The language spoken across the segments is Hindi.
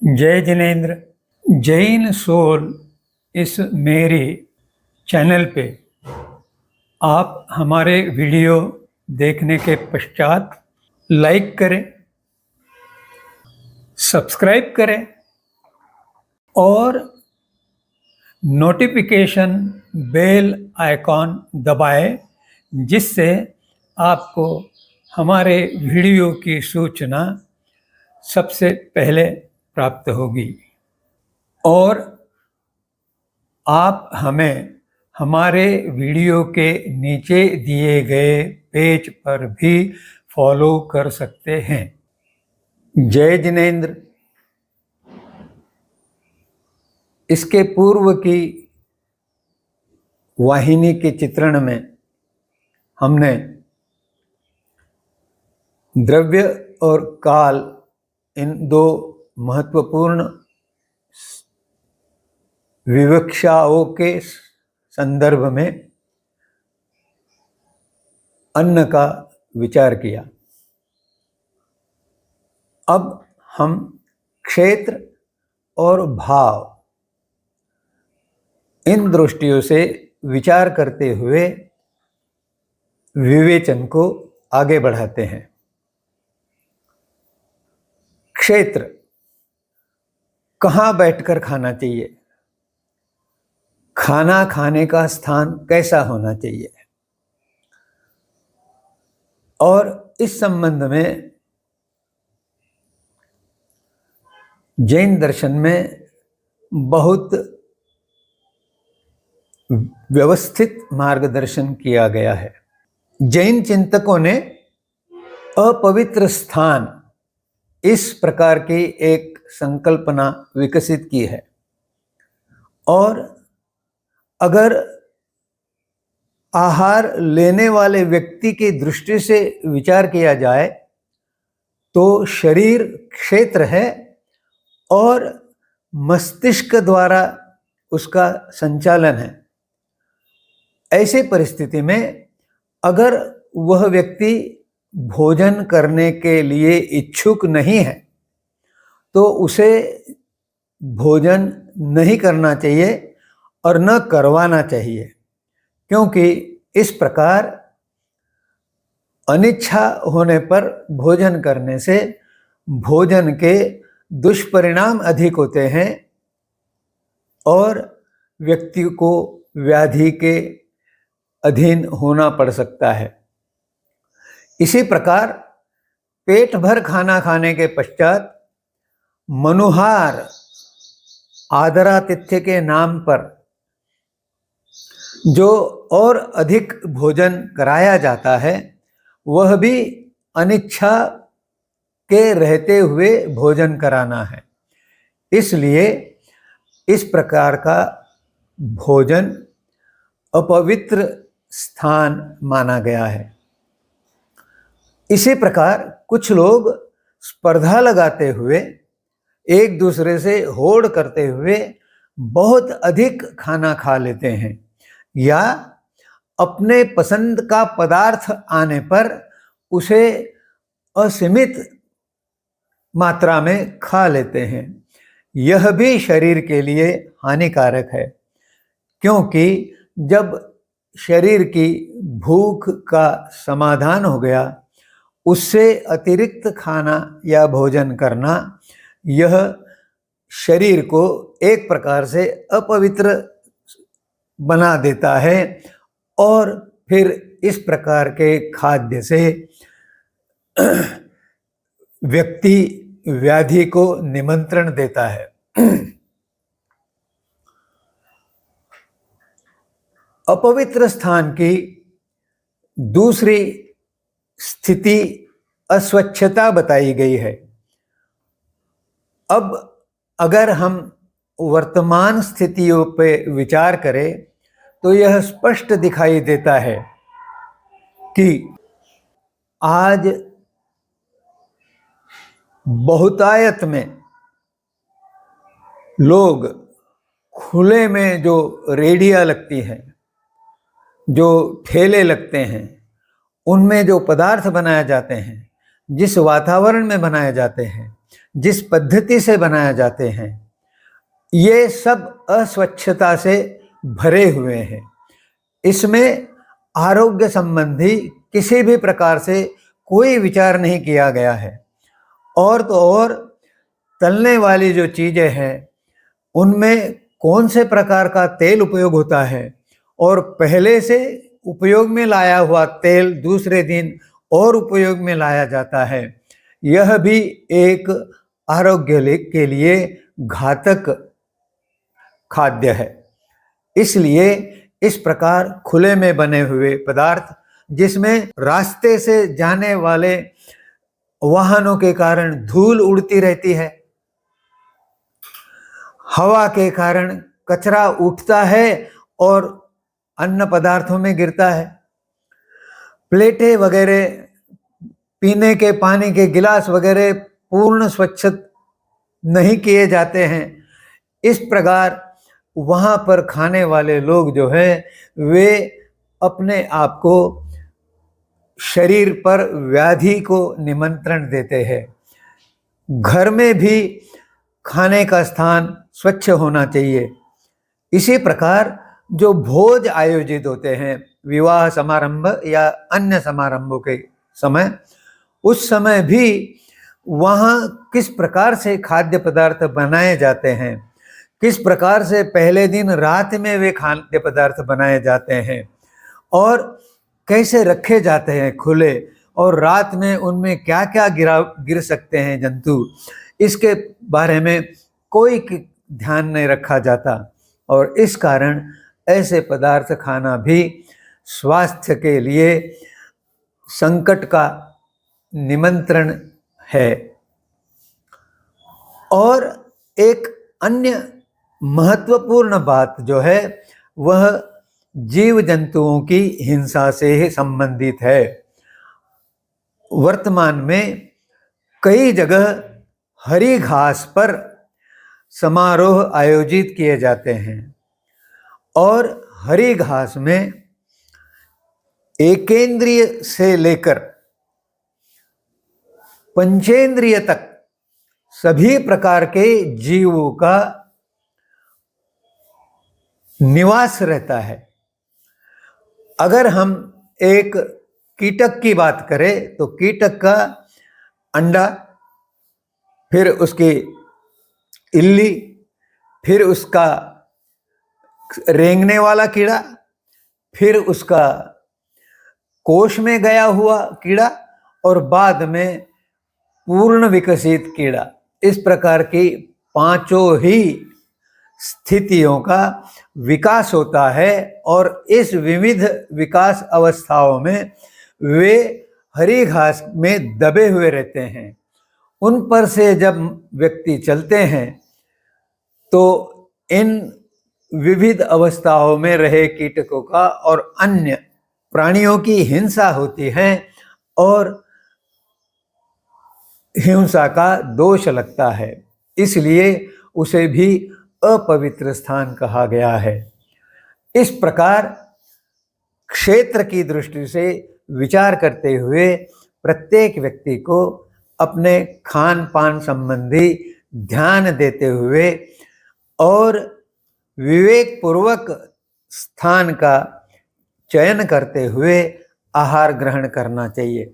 जय जिनेन्द्र। जैन सोल इस मेरे चैनल पे आप हमारे वीडियो देखने के पश्चात लाइक करें, सब्सक्राइब करें और नोटिफिकेशन बेल आइकॉन दबाएं, जिससे आपको हमारे वीडियो की सूचना सबसे पहले प्राप्त होगी। और आप हमें हमारे वीडियो के नीचे दिए गए पेज पर भी फॉलो कर सकते हैं। जय जिनेन्द्र। इसके पूर्व की वाहिनी के चित्रण में हमने द्रव्य और काल, इन दो महत्वपूर्ण विवक्षाओं के संदर्भ में अन्न का विचार किया। अब हम क्षेत्र और भाव, इन दृष्टियों से विचार करते हुए विवेचन को आगे बढ़ाते हैं। क्षेत्र, कहाँ बैठकर खाना चाहिए, खाना खाने का स्थान कैसा होना चाहिए, और इस संबंध में जैन दर्शन में बहुत व्यवस्थित मार्गदर्शन किया गया है। जैन चिंतकों ने अपवित्र स्थान, इस प्रकार की एक संकल्पना विकसित की है। और अगर आहार लेने वाले व्यक्ति की दृष्टि से विचार किया जाए तो शरीर क्षेत्र है और मस्तिष्क द्वारा उसका संचालन है। ऐसे परिस्थिति में अगर वह व्यक्ति भोजन करने के लिए इच्छुक नहीं है तो उसे भोजन नहीं करना चाहिए और न करवाना चाहिए, क्योंकि इस प्रकार अनिच्छा होने पर भोजन करने से भोजन के दुष्परिणाम अधिक होते हैं और व्यक्ति को व्याधि के अधीन होना पड़ सकता है। इसी प्रकार पेट भर खाना खाने के पश्चात मनुहार, आदरातिथ्य के नाम पर जो और अधिक भोजन कराया जाता है, वह भी अनिच्छा के रहते हुए भोजन कराना है। इसलिए इस प्रकार का भोजन अपवित्र स्थान माना गया है। इसी प्रकार कुछ लोग स्पर्धा लगाते हुए, एक दूसरे से होड़ करते हुए बहुत अधिक खाना खा लेते हैं, या अपने पसंद का पदार्थ आने पर उसे असीमित मात्रा में खा लेते हैं। यह भी शरीर के लिए हानिकारक है, क्योंकि जब शरीर की भूख का समाधान हो गया, उससे अतिरिक्त खाना या भोजन करना, यह शरीर को एक प्रकार से अपवित्र बना देता है और फिर इस प्रकार के खाद्य से व्यक्ति व्याधि को निमंत्रण देता है। अपवित्र स्थान की दूसरी स्थिति अस्वच्छता बताई गई है। अब अगर हम वर्तमान स्थितियों पे विचार करें तो यह स्पष्ट दिखाई देता है कि आज बहुतायत में लोग खुले में जो रेडियां लगती हैं, जो ठेले लगते हैं, उनमें जो पदार्थ बनाए जाते हैं, जिस वातावरण में बनाए जाते हैं, जिस पद्धति से बनाए जाते हैं, ये सब अस्वच्छता से भरे हुए हैं। इसमें आरोग्य संबंधी किसी भी प्रकार से कोई विचार नहीं किया गया है। और तो और तलने वाली जो चीज़ें हैं उनमें कौन से प्रकार का तेल उपयोग होता है और पहले से उपयोग में लाया हुआ तेल दूसरे दिन और उपयोग में लाया जाता है, यह भी एक आरोग्य के लिए घातक खाद्य है। इसलिए इस प्रकार खुले में बने हुए पदार्थ, जिसमें रास्ते से जाने वाले वाहनों के कारण धूल उड़ती रहती है, हवा के कारण कचरा उठता है और अन्न पदार्थों में गिरता है, प्लेटें वगैरह, पीने के पानी के गिलास वगैरह पूर्ण स्वच्छ नहीं किए जाते हैं। इस प्रकार वहाँ पर खाने वाले लोग जो है वे अपने आप को शरीर पर व्याधि को निमंत्रण देते हैं। घर में भी खाने का स्थान स्वच्छ होना चाहिए। इसी प्रकार जो भोज आयोजित होते हैं विवाह समारंभ या अन्य समारंभों के समय, उस समय भी वहाँ किस प्रकार से खाद्य पदार्थ बनाए जाते हैं, किस प्रकार से पहले दिन रात में वे खाद्य पदार्थ बनाए जाते हैं और कैसे रखे जाते हैं खुले, और रात में उनमें क्या क्या गिर सकते हैं जंतु, इसके बारे में कोई ध्यान नहीं रखा जाता। और इस कारण ऐसे पदार्थ खाना भी स्वास्थ्य के लिए संकट का निमंत्रण है। और एक अन्य महत्वपूर्ण बात जो है वह जीव जंतुओं की हिंसा से ही संबंधित है। वर्तमान में कई जगह हरी घास पर समारोह आयोजित किए जाते हैं और हरी घास में एकेंद्रिय से लेकर पंचेंद्रिय तक सभी प्रकार के जीवों का निवास रहता है। अगर हम एक कीटक की बात करें तो कीटक का अंडा, फिर उसकी इल्ली, फिर उसका रेंगने वाला कीड़ा, फिर उसका कोश में गया हुआ कीड़ा और बाद में पूर्ण विकसित कीड़ा, इस प्रकार की पांचों ही स्थितियों का विकास होता है। और इस विविध विकास अवस्थाओं में वे हरी घास में दबे हुए रहते हैं। उन पर से जब व्यक्ति चलते हैं तो इन विविध अवस्थाओं में रहे कीटकों का और अन्य प्राणियों की हिंसा होती है और हिंसा का दोष लगता है, इसलिए उसे भी अपवित्र स्थान कहा गया है। इस प्रकार क्षेत्र की दृष्टि से विचार करते हुए प्रत्येक व्यक्ति को अपने खान पान संबंधी ध्यान देते हुए और विवेक पूर्वक स्थान का चयन करते हुए आहार ग्रहण करना चाहिए।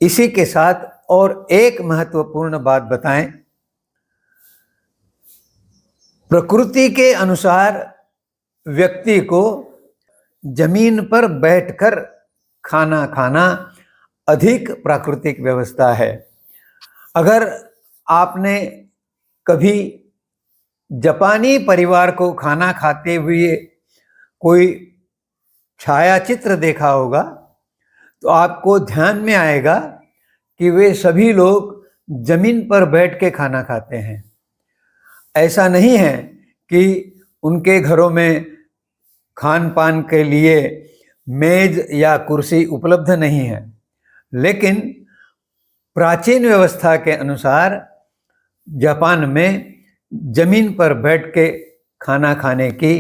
इसी के साथ और एक महत्वपूर्ण बात बताएं, प्रकृति के अनुसार व्यक्ति को जमीन पर बैठकर खाना खाना अधिक प्राकृतिक व्यवस्था है। अगर आपने कभी जापानी परिवार को खाना खाते हुए कोई छायाचित्र देखा होगा तो आपको ध्यान में आएगा कि वे सभी लोग जमीन पर बैठ के खाना खाते हैं। ऐसा नहीं है कि उनके घरों में खान पान के लिए मेज या कुर्सी उपलब्ध नहीं है, लेकिन प्राचीन व्यवस्था के अनुसार जापान में जमीन पर बैठ के खाना खाने की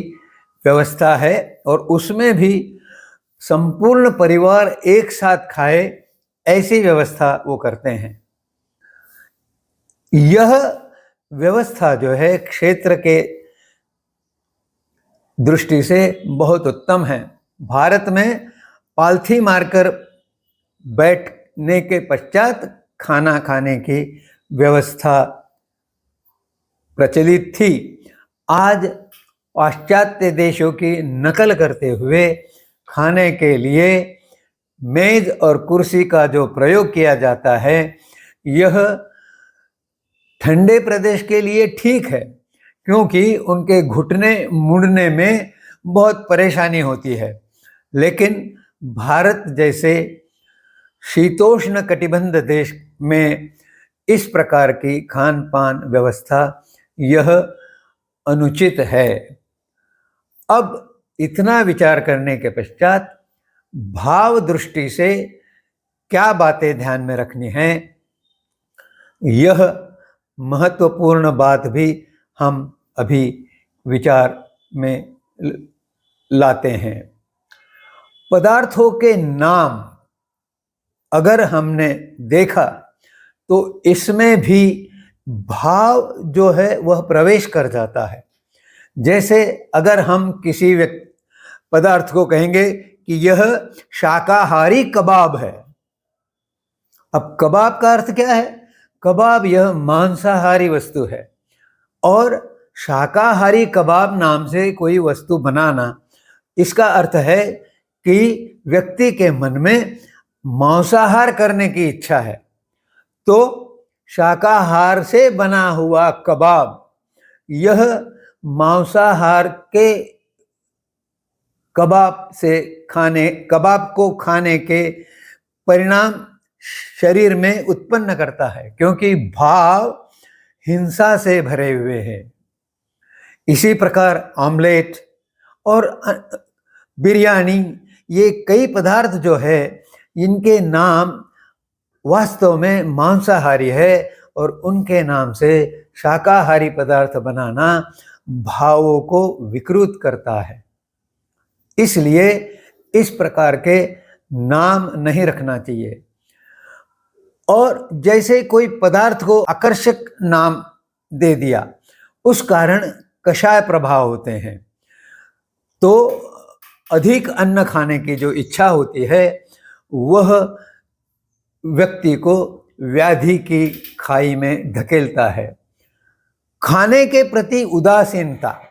व्यवस्था है और उसमें भी संपूर्ण परिवार एक साथ खाए, ऐसी व्यवस्था वो करते हैं। यह व्यवस्था जो है क्षेत्र के दृष्टि से बहुत उत्तम है। भारत में पालथी मारकर बैठने के पश्चात खाना खाने की व्यवस्था प्रचलित थी। आज पाश्चात्य देशों की नकल करते हुए खाने के लिए मेज और कुर्सी का जो प्रयोग किया जाता है, यह ठंडे प्रदेश के लिए ठीक है, क्योंकि उनके घुटने मुड़ने में बहुत परेशानी होती है। लेकिन भारत जैसे शीतोष्ण कटिबंध देश में इस प्रकार की खान पान व्यवस्था यह अनुचित है। अब इतना विचार करने के पश्चात भाव दृष्टि से क्या बातें ध्यान में रखनी है, यह महत्वपूर्ण बात भी हम अभी विचार में लाते हैं। पदार्थों के नाम अगर हमने देखा तो इसमें भी भाव जो है वह प्रवेश कर जाता है। जैसे अगर हम किसी पदार्थ को कहेंगे कि यह शाकाहारी कबाब है। अब कबाब का अर्थ क्या है? कबाब यह मांसाहारी वस्तु है, और शाकाहारी कबाब नाम से कोई वस्तु बनाना, इसका अर्थ है कि व्यक्ति के मन में मांसाहार करने की इच्छा है। तो शाकाहार से बना हुआ कबाब यह मांसाहार के कबाब को खाने के परिणाम शरीर में उत्पन्न करता है, क्योंकि भाव हिंसा से भरे हुए हैं। इसी प्रकार ऑमलेट और बिरयानी, ये कई पदार्थ जो है इनके नाम वास्तव में मांसाहारी है, और उनके नाम से शाकाहारी पदार्थ बनाना भावों को विकृत करता है। इसलिए इस प्रकार के नाम नहीं रखना चाहिए। और जैसे कोई पदार्थ को आकर्षक नाम दे दिया, उस कारण कषाय प्रभाव होते हैं। तो अधिक अन्न खाने की जो इच्छा होती है, वह व्यक्ति को व्याधि की खाई में धकेलता है। खाने के प्रति उदासीनता,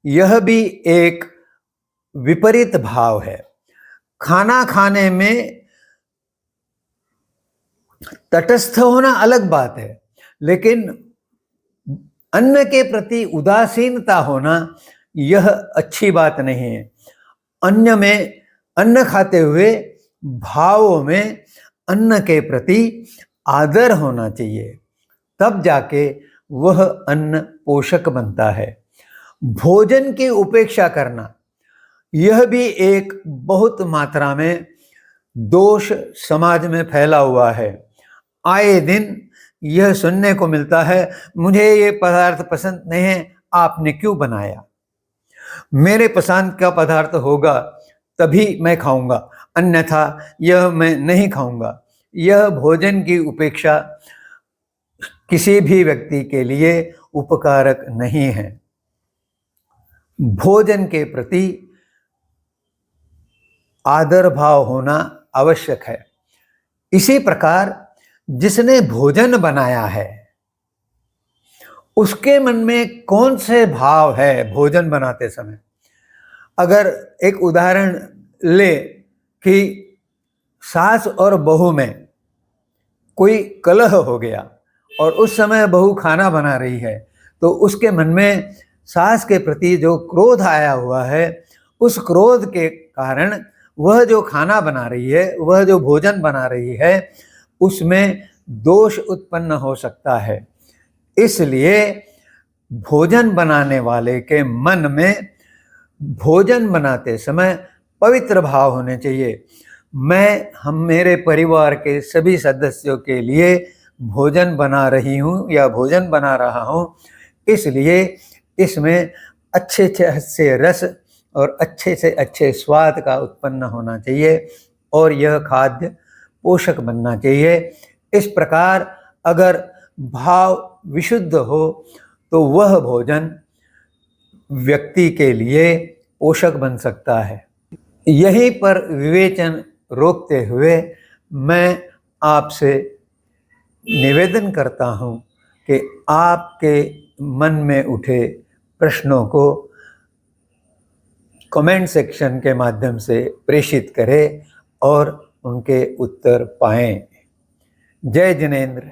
यह भी एक विपरीत भाव है। खाना खाने में तटस्थ होना अलग बात है, लेकिन अन्न के प्रति उदासीनता होना यह अच्छी बात नहीं है। अन्न खाते हुए भावों में अन्न के प्रति आदर होना चाहिए, तब जाके वह अन्न पोषक बनता है। भोजन की उपेक्षा करना, यह भी एक बहुत मात्रा में दोष समाज में फैला हुआ है। आए दिन यह सुनने को मिलता है, मुझे ये पदार्थ पसंद नहीं है, आपने क्यों बनाया? मेरे पसंद का पदार्थ होगा तभी मैं खाऊंगा, अन्यथा यह मैं नहीं खाऊंगा। यह भोजन की उपेक्षा किसी भी व्यक्ति के लिए उपकारक नहीं है। भोजन के प्रति आदर भाव होना आवश्यक है। इसी प्रकार जिसने भोजन बनाया है, उसके मन में कौन से भाव है भोजन बनाते समय। अगर एक उदाहरण ले कि सास और बहू में कोई कलह हो गया और उस समय बहू खाना बना रही है, तो उसके मन में सास के प्रति जो क्रोध आया हुआ है, उस क्रोध के कारण वह जो खाना बना रही है, वह जो भोजन बना रही है, उसमें दोष उत्पन्न हो सकता है। इसलिए भोजन बनाने वाले के मन में भोजन बनाते समय पवित्र भाव होने चाहिए। मेरे परिवार के सभी सदस्यों के लिए भोजन बना रही हूँ या भोजन बना रहा हूँ, इसलिए इसमें अच्छे से रस और अच्छे से अच्छे स्वाद का उत्पन्न होना चाहिए, और यह खाद्य पोषक बनना चाहिए। इस प्रकार अगर भाव विशुद्ध हो तो वह भोजन व्यक्ति के लिए पोषक बन सकता है। यहीं पर विवेचन रोकते हुए मैं आपसे निवेदन करता हूँ कि आपके मन में उठे प्रश्नों को कमेंट सेक्शन के माध्यम से प्रेषित करें और उनके उत्तर पाएं। जय जिनेंद्र।